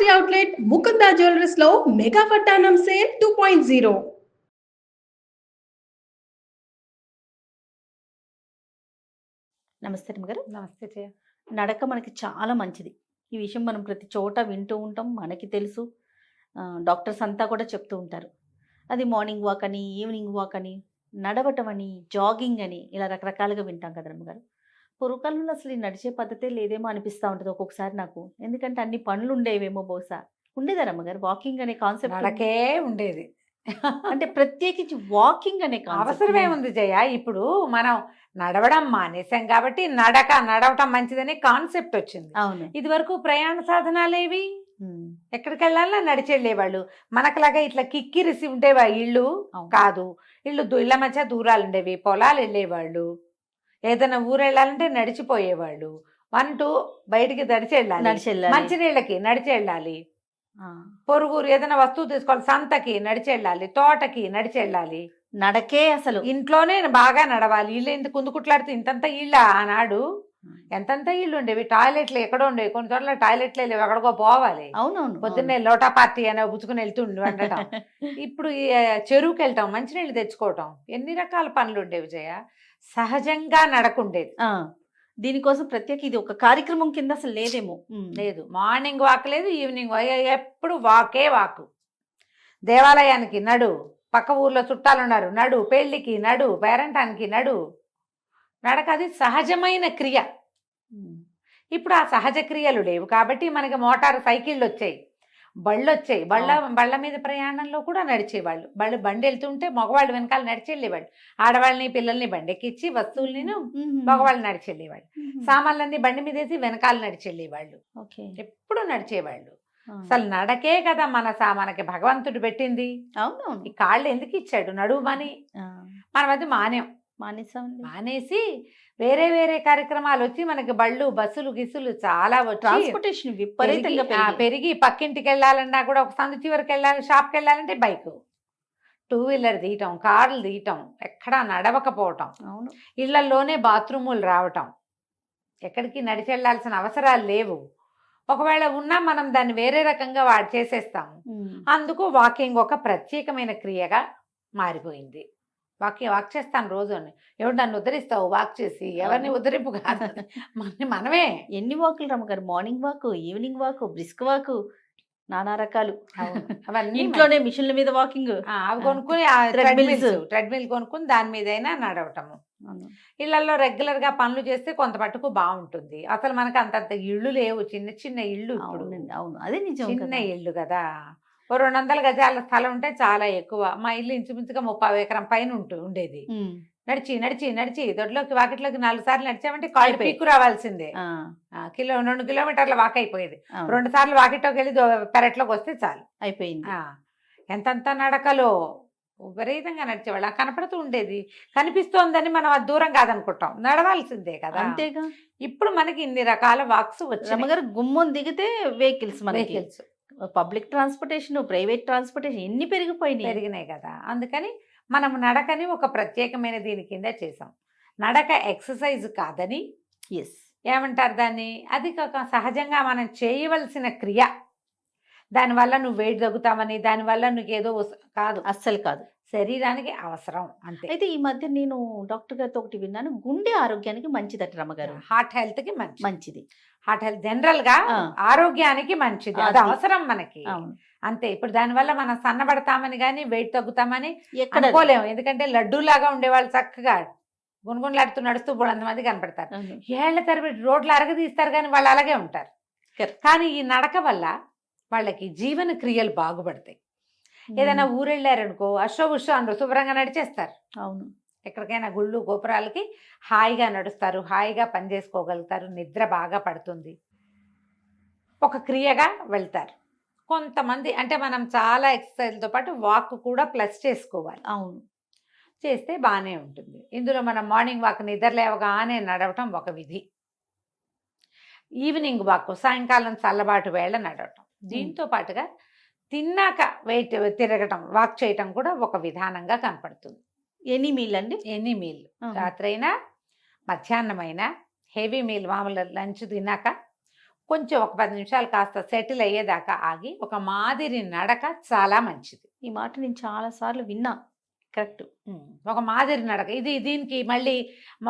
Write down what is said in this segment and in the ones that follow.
Factory outlet Mukunda jewellers లో mega వడ్డానం sale 2.0. నమస్తే అమ్మగారు. నమస్తే జయ. నడక మనకి చాలా మంచిది. ఈ విషయం మనం ప్రతి చోట వింటూ ఉంటాం. మనకి తెలుసు. డాక్టర్స్ అంతా కూడా చెప్తూ ఉంటారు. అది మార్నింగ్ వాక్ అని, ఈవినింగ్ వాక్ అని, నడవటం అని, జాగింగ్ అని ఇలా రకరకాలుగా వింటాం కదా అమ్మగారు. పూర్వకాలంలో అసలు ఈ నడిచే పద్ధతే లేదేమో అనిపిస్తూ ఉంటుంది ఒక్కొక్కసారి నాకు. ఎందుకంటే అన్ని పనులు ఉండేవేమో బహుశా. ఉండేదా అమ్మగారు వాకింగ్ అనే కాన్సెప్ట్? నడకే ఉండేది. అంటే ప్రత్యేకించి వాకింగ్ అనే అవసరమే ఉంది జయ. ఇప్పుడు మనం నడవడం మానేసాం కాబట్టి నడవటం మంచిదని కాన్సెప్ట్ వచ్చింది. అవును. ఇది వరకు ప్రయాణ సాధనాలేవి, ఎక్కడికి వెళ్ళాలన్నా నడిచి వెళ్ళేవాళ్ళు. మనకులాగా ఇట్లా కిక్కిరిసి ఉండేవా ఇళ్ళు? కాదు. ఇళ్ళ మధ్య దూరాలు ఉండేవి, పొలాలు వెళ్ళేవాళ్ళు. ఏదైనా ఊరు వెళ్ళాలంటే నడిచిపోయేవాళ్ళు. 1 2 బయటికి నడిచి వెళ్ళాలి, మంచినీళ్ళకి నడిచి వెళ్ళాలి, పొరుగురు ఏదైనా వస్తువు తీసుకోవాలి, సంతకి నడిచి వెళ్ళాలి, తోటకి నడిచి వెళ్ళాలి. నడకే అసలు. ఇంట్లోనే బాగా నడవాలి. ఇల్లు ఇంత కుందుకుట్లాడుతూ ఇంతంత ఇళ్ళ ఆనాడు ఎంతంత ఇళ్ళు ఉండేవి. టాయిలెట్లు ఎక్కడో ఉండేవి, కొన్ని చోట్ల టాయిలెట్లే లేవు, ఎక్కడికో పోవాలి. అవునవును. పొద్దున్నే లోటా పార్టీ అనే పుచ్చుకుని వెళ్తుండి వండటం. ఇప్పుడు చెరువుకి వెళ్ళటం, మంచినీళ్ళు తెచ్చుకోవటం, ఎన్ని రకాల పనులు ఉండేవి జయ. సహజంగా నడకుండేది. దీనికోసం ప్రత్యేక ఇది ఒక కార్యక్రమం కింద అసలు లేదేమో. లేదు. మార్నింగ్ వాక్ లేదు, ఈవినింగ్ ఎప్పుడు వాకే వాకు. దేవాలయానికి నడు, పక్క ఊర్లో చుట్టాలు ఉన్నారు నడు, పెళ్లికి నడు, పేరంటానికి నడు. నడక అది సహజమైన క్రియ. ఇప్పుడు ఆ సహజ క్రియలు లేవు కాబట్టి మనకి మోటార్ సైకిళ్ళు వచ్చాయి, బళ్ళు వచ్చాయి. బళ్ళ మీద ప్రయాణంలో కూడా నడిచేవాళ్ళు. బండి వెళ్తుంటే మగవాళ్ళు వెనకాల నడిచి వెళ్ళేవాళ్ళు. ఆడవాళ్ళని పిల్లల్ని బండెక్కిచ్చి వస్తువుల్ని మగవాళ్ళు నడిచి వెళ్ళేవాళ్ళు. సామాన్లన్నీ బండి మీద వేసి వెనకాల నడిచి వెళ్ళేవాళ్ళు. ఎప్పుడు నడిచేవాళ్ళు. అసలు నడకే కదా మనకి భగవంతుడు పెట్టింది. అవును. ఈ కాళ్ళు ఎందుకు ఇచ్చాడు? నడుమని. మనం అది మానేసి వేరే వేరే కార్యక్రమాలు వచ్చి మనకి బళ్ళు, బస్సులు, గిస్సులు చాలా ట్రాన్స్పోర్టేషన్ విపరీతంగా పెరిగి పక్కింటికి వెళ్ళాలన్నా కూడా ఒక సందు చివరికి వెళ్ళాలి, షాప్కి వెళ్ళాలంటే బైక్, 2 వీలర్ తీయటం, కార్లు తీయటం, ఎక్కడా నడవకపోవటం. అవును. ఇళ్లలోనే బాత్రూములు రావటం, ఎక్కడికి నడిచి వెళ్ళాల్సిన అవసరాలు లేవు. ఒకవేళ ఉన్నా మనం దాన్ని వేరే రకంగా చేసేస్తాము. అందుకు వాకింగ్ ఒక ప్రత్యేకమైన క్రియగా మారిపోయింది. వాక్ చేస్తాను రోజు. ఎవరు నన్ను ఉద్ధరిస్తావు వాక్ చేసి? ఎవరిని ఉద్ధరింపు కాదు, మనమే. ఎన్ని వాకులు రమ్మగారు? Morning walk, evening walk, brisk walk, నానా రకాలు. అవన్నీ ఇంట్లోనే మిషన్ల మీద వాకింగ్. అవి కొనుక్కుని ట్రెడ్మిల్ కొనుక్కుని దాని మీదైనా నడవటము. ఇళ్లలో రెగ్యులర్ గా పనులు చేస్తే కొంత మటుకు బాగుంటుంది. అసలు మనకు అంతంత ఇళ్ళు లేవు, చిన్న చిన్న ఇళ్ళు. అవును, అదే నిజం. చిన్న ఇళ్ళు కదా. 200 గజాల స్థలం ఉంటే చాలా ఎక్కువ. మా ఇల్లు ఇంచుమించుగా 30 ఎకరం పైన ఉండేది. నడిచి నడిచి నడిచి దొడ్లోకి వాకిట్లోకి 4 సార్లు నడిచామంటే కాళ్ళు పీక్కు రావాల్సిందే. 2 కిలోమీటర్ల వాక్ అయిపోయేది. 2 సార్లు వాకిట్లోకి వెళ్ళి పెరట్లోకి వస్తే చాలు, అయిపోయింది. ఎంతంత నడకలో విపరీతంగా నడిచేవాళ్ళు. కనపడుతూ ఉండేది, కనిపిస్తోందని మనం అది దూరం కాదనుకుంటాం, నడవాల్సిందే కదా. అంతేగా. ఇప్పుడు మనకి ఇన్ని రకాల వాక్స్ వచ్చాయి. గుమ్మం దిగితే vehicles, public transportation, private transportation ఎన్ని పెరిగినాయి కదా. అందుకని మనం నడకని ఒక ప్రత్యేకమైన దీని కింద చేసాం. నడక ఎక్సర్సైజ్ కాదని, ఏమంటారు దాన్ని, అది కాక సహజంగా మనం చేయవలసిన క్రియ. దానివల్ల నువ్వు వెయిట్ తగ్గుతామని, దానివల్ల నువ్వేదో కాదు, అస్సలు కాదు. శరీరానికి అవసరం అంతే. అయితే ఈ మధ్య నేను డాక్టర్ గారితో ఒకటి విన్నాను, గుండె ఆరోగ్యానికి మంచిదట రమ్మగారు. హార్ట్ హెల్త్ కి మంచిది. హార్ట్ హెల్త్ జనరల్ గా ఆరోగ్యానికి మంచిది, అది అవసరం మనకి. అంతే. ఇప్పుడు దానివల్ల మనం సన్నబడతామని కానీ వెయిట్ తగ్గుతామని అనుకోలేము. ఎందుకంటే లడ్డూలాగా ఉండేవాళ్ళు చక్కగా గుణగుణలాడుతూ నడుస్తూ అంతమంది కనపడతారు. ఏళ్ల తరబడి రోడ్లు అరగదీస్తారు కానీ వాళ్ళు అలాగే ఉంటారు. కానీ ఈ నడక వల్ల వాళ్ళకి జీవన క్రియలు బాగుపడతాయి. ఏదైనా ఊరెళ్ళారనుకో అశో ఉషో అందరూ శుభ్రంగా నడిచేస్తారు. అవును. ఎక్కడికైనా గుళ్ళు గోపురాలకి హాయిగా నడుస్తారు, హాయిగా పని చేసుకోగలుగుతారు, నిద్ర బాగా పడుతుంది, ఒక క్రియగా వెళ్తారు. కొంతమంది అంటే మనం చాలా ఎక్సర్సైజ్తో పాటు వాక్ కూడా ప్లస్ చేసుకోవాలి. అవును, చేస్తే బాగానే ఉంటుంది. ఇందులో మనం మార్నింగ్ వాక్ నిద్ర లేవగానే నడవటం ఒక విధి. ఈవినింగ్ వాక్ సాయంకాలం చల్లబాటు వేళ నడవటం. దీంతో పాటుగా తిన్నాక వెయిట్ తిరగటం, వాక్ చేయటం కూడా ఒక విధానంగా కనపడుతుంది. ఎనీ మీల్ అండి? ఎనీ మీల్, రాత్రైనా మధ్యాహ్నమైనా, హెవీ మీల్ మామూలు లంచ్ తిన్నాక కొంచెం ఒక 10 నిమిషాలు కాస్త సెటిల్ అయ్యేదాకా ఆగి ఒక మాదిరి నడక చాలా మంచిది. ఈ మాట నేను చాలా సార్లు విన్నా. కరెక్ట్. ఒక మాదిరి నడక. దీనికి మళ్ళీ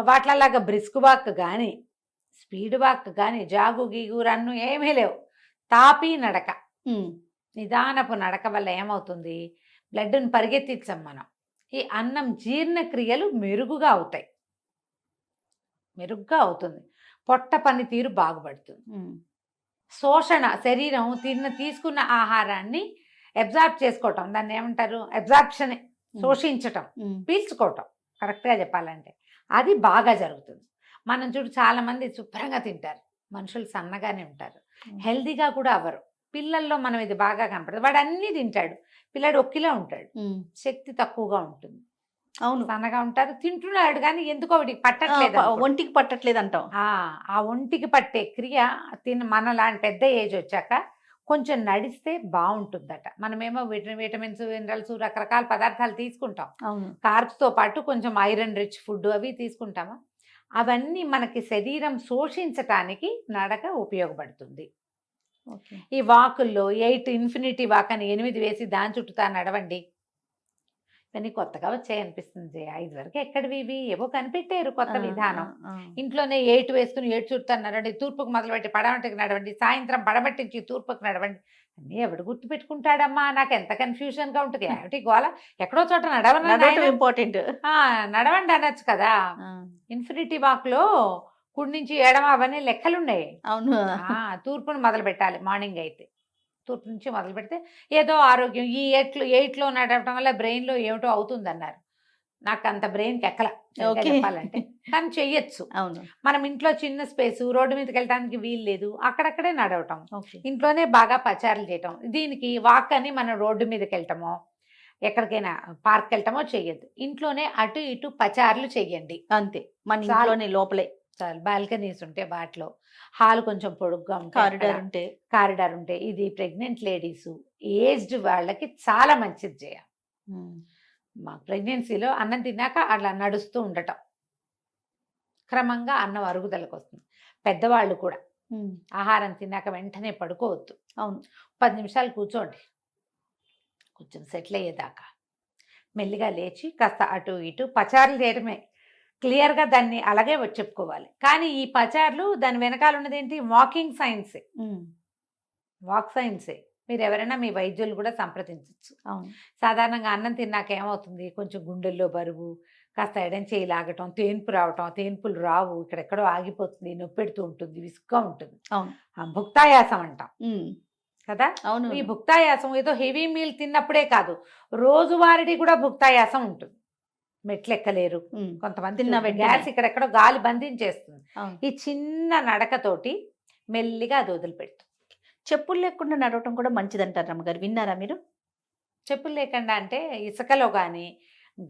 వాట్లలాగా బ్రిస్క్ వాక్ కానీ స్పీడ్ వాక్ కానీ జాగు గీగు రన్ను ఏమీ లేవు. తాపీ నడక, నిదానపు నడక వల్ల ఏమవుతుంది, బ్లడ్ని పరిగెత్తించాం మనం. ఈ అన్నం జీర్ణక్రియలు మెరుగుగా అవుతాయి, మెరుగ్గా అవుతుంది. పొట్ట పనితీరు బాగుపడుతుంది. శోషణ, శరీరం తీసుకున్న ఆహారాన్ని అబ్జార్బ్ చేసుకోవటం, దాన్ని ఏమంటారు, అబ్జార్ప్షన్, శోషించటం, పీల్చుకోవటం కరెక్ట్గా చెప్పాలంటే అది బాగా జరుగుతుంది. మనం చూడు చాలా మంది శుభ్రంగా తింటారు, మనుషులు సన్నగానే ఉంటారు, హెల్దీగా కూడా అవ్వరు. పిల్లల్లో మనం ఇది బాగా కనపడుతుంది. వాడు అన్నీ తింటాడు, పిల్లాడు ఒక్కిలా ఉంటాడు, శక్తి తక్కువగా ఉంటుంది. అవును, సన్నగా ఉంటారు, తింటున్నాడు కానీ ఎందుకో వాడికి పట్టట్లేదు, ఒంటికి పట్టట్లేదు అంటాం. ఆ ఒంటికి పట్టే క్రియ మనలాంటి పెద్ద ఏజ్ వచ్చాక కొంచెం నడిస్తే బాగుంటుందట. మనమేమో విటమిన్స్, మినరల్స్, రకరకాల పదార్థాలు తీసుకుంటాం, కార్బ్స్తో పాటు కొంచెం ఐరన్ రిచ్ ఫుడ్ అవి తీసుకుంటామా, అవన్నీ మనకి శరీరం శోషించటానికి నడక ఉపయోగపడుతుంది. ఈ వాకుల్లో 8 ఇన్ఫినిటీ వాక్ అని 8 వేసి దాని చుట్టూ నడవండి. ఇవన్నీ కొత్తగా వచ్చాయనిపిస్తుంది. 5 వరకు ఎక్కడివి ఇవి, ఏవో కనిపెట్టారు కొత్త విధానం. ఇంట్లోనే 8 వేసుకుని 8 చుట్టూ నడవండి, తూర్పుకు మొదలుపెట్టి పడమటికి నడవండి, సాయంత్రం పడమటించి తూర్పుకు నడవండి. అన్నీ ఎవడు గుర్తు పెట్టుకుంటాడమ్మా, నాకు ఎంత కన్ఫ్యూజన్గా ఉంటుంది. ఏమిటి గోల, ఎక్కడో చోట నడవండి, ఇంపార్టెంట్, నడవండి అనొచ్చు కదా. ఇన్ఫినిటీ వాక్లో కుడి నుంచి ఎడమ అవన్నీ లెక్కలున్నాయి. అవును, తూర్పును మొదలు పెట్టాలి. మార్నింగ్ అయితే తూర్పు నుంచి మొదలు పెడితే ఏదో ఆరోగ్యం. ఈ 8లో నడవటం వల్ల బ్రెయిన్లో ఏమిటో అవుతుంది అన్నారు. నాకు అంత బ్రెయిన్కి ఎక్కల చెప్పాలంటే, కానీ చెయ్యొచ్చు. అవును, మనం ఇంట్లో చిన్న స్పేస్, రోడ్డు మీదకి వెళ్ళడానికి వీలు లేదు, అక్కడక్కడే నడవటం, ఇంట్లోనే బాగా పచారులు చేయటం. దీనికి వాక్ అని మనం రోడ్డు మీదకి వెళ్ళటమో ఎక్కడికైనా పార్క్ వెళ్ళటమో చెయ్యొద్దు. ఇంట్లోనే అటు ఇటు పచారులు చెయ్యండి అంతే. మన ఇంట్లోనే లోపలే చాలు. బాల్కనీస్ ఉంటే వాటిలో, హాల్ కొంచెం పొడుగ్గా ఉంటే, కారిడార్ ఉంటే, ఇది ప్రెగ్నెంట్ లేడీస్, ఏజ్డ్ వాళ్ళకి చాలా మంచిది చేయాలి. మా ప్రెగ్నెన్సీలో అన్నం తిన్నాక అట్లా నడుస్తూ ఉండటం, క్రమంగా అన్నం అరుగుదలకు వస్తుంది. పెద్దవాళ్ళు కూడా ఆహారం తిన్నాక వెంటనే పడుకోవద్దు. అవును, 10 నిమిషాలు కూర్చోండి, కొంచెం సెటిల్ అయ్యేదాకా. మెల్లిగా లేచి కాస్త అటు ఇటు పచారులు చేయడమే. క్లియర్గా దాన్ని అలాగే చెప్పుకోవాలి. కానీ ఈ పచార్లు దాని వెనకాల ఉన్నది ఏంటి, వాకింగ్ సైన్సే, వాక్ సైన్సే. మీరు ఎవరైనా మీ వైద్యులు కూడా సంప్రదించవచ్చు. సాధారణంగా అన్నం తిన్నాక ఏమవుతుంది, కొంచెం గుండెల్లో బరువు, కాస్త ఎడం చేయి లాగటం, తేన్పు రావటం, తేన్పులు రావు, ఇక్కడెక్కడో ఆగిపోతుంది, నొప్పెడుతూ ఉంటుంది, విసుగ్గా ఉంటుంది. భుక్తాయాసం అంటాం కదా. అవును, ఈ భుక్తాయాసం ఏదో హెవీ మీల్ తిన్నప్పుడే కాదు, రోజువారీ కూడా భుక్తాయాసం ఉంటుంది. మెట్లెక్కలేరు కొంతమంది, గ్యాస్ ఇక్కడెక్కడో గాలి బంధించేస్తుంది. ఈ చిన్న నడకతోటి మెల్లిగా అది వదిలిపెడుతుంది. చెప్పులు లేకుండా నడవటం కూడా మంచిదంటారు అమ్మగారు, విన్నారా మీరు? చెప్పులు లేకుండా అంటే ఇసుకలో కానీ,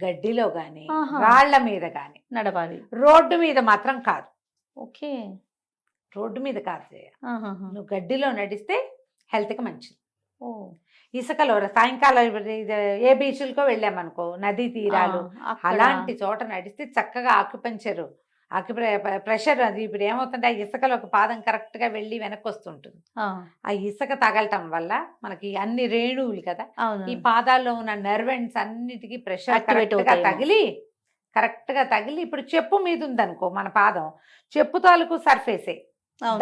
గడ్డిలో కానీ, రాళ్ల మీద కానీ నడవాలి, రోడ్డు మీద మాత్రం కాదు. ఓకే, రోడ్డు మీద కాదు నువ్వు గడ్డిలో నడిస్తే హెల్త్కి మంచిది. ఇసుకలో సాయంకాలం ఏ బీచ్లకో వెళ్ళామనుకో, నదీ తీరాలు, అలాంటి చోట నడిస్తే చక్కగా ప్రెషర్ అది ఇప్పుడు ఏమవుతుంటే ఆ ఇసుకలో ఒక పాదం కరెక్ట్గా వెళ్ళి వెనక్కి వస్తుంటుంది. ఆ ఇసుక తగలటం వల్ల మనకి అన్ని రేణువులు కదా, ఈ పాదాల్లో ఉన్న నర్వెంట్స్ అన్నిటికీ ప్రెషర్ కరెక్ట్గా తగిలి ఇప్పుడు చెప్పు మీద ఉందనుకో మన పాదం, చెప్పు తాలూకు సర్ఫేసే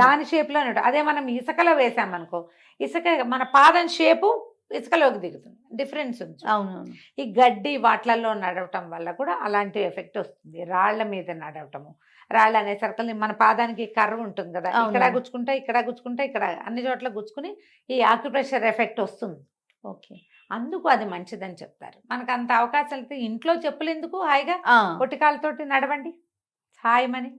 దాని షేప్లో. అదే మనం ఇసుకలో వేసామనుకో, ఇసుక మన పాదం షేపు ఇసుకలోకి దిగుతుంది, డిఫరెన్స్ ఉంది. అవునవును. ఈ గడ్డి వాట్లలో నడవటం వల్ల కూడా అలాంటి ఎఫెక్ట్ వస్తుంది. రాళ్ల మీద నడవటము, రాళ్ళు అనే సర్కిల్ మన పాదానికి కర్వ్ ఉంటుంది కదా, ఇక్కడ గుచ్చుకుంటే ఇక్కడ అన్ని చోట్ల గుచ్చుకుని ఈ ఆక్యుప్రెషర్ ఎఫెక్ట్ వస్తుంది. ఓకే, అందుకు అది మంచిదని చెప్తారు. మనకు అంత అవకాశాలు అయితే ఇంట్లో చెప్పులు ఎందుకు, హాయిగా పొట్టికాలతోటి నడవండి. హాయిమని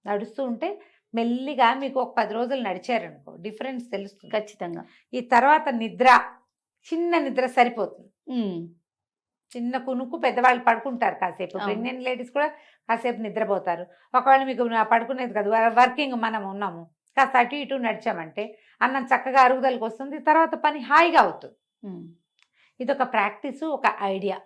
నడుస్తూ ఉంటే మెల్లిగా మీకు ఒక 10 రోజులు నడిచారనుకో డిఫరెన్స్ తెలుస్తుంది ఖచ్చితంగా. ఈ తర్వాత నిద్ర, చిన్న నిద్ర సరిపోతుంది. చిన్న కునుకు పెద్దవాళ్ళు పడుకుంటారు కాసేపు, ప్రెగ్నెంట్ లేడీస్ కూడా కాసేపు నిద్రపోతారు. ఒకవేళ మీకు పడుకునేది కదా, వర్కింగ్ మనం ఉన్నాము, కాస్త అటు ఇటు నడిచామంటే అన్నం చక్కగా అరుగుదలకు వస్తుంది, తర్వాత పని హాయిగా అవుతుంది. ఇది ఒక ప్రాక్టీసు, ఒక ఐడియా.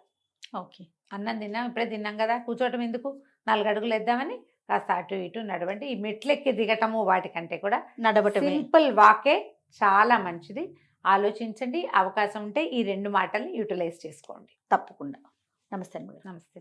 ఓకే, అన్నం తిన్నాం, ఇప్పుడే తిన్నాం కదా, కూర్చోవటం ఎందుకు, 4 అడుగులు వేద్దామని కాస్త అటు ఇటు నడవండి. ఈ మెట్లెక్కి దిగటము వాటికంటే కూడా నడవటమే సింపుల్ వాకే చాలా మంచిది. ఆలోచించండి. అవకాశం ఉంటే ఈ 2 మాటల్ని యూటిలైజ్ చేసుకోండి. తప్పకుండా. నమస్తే మేడం. నమస్తే.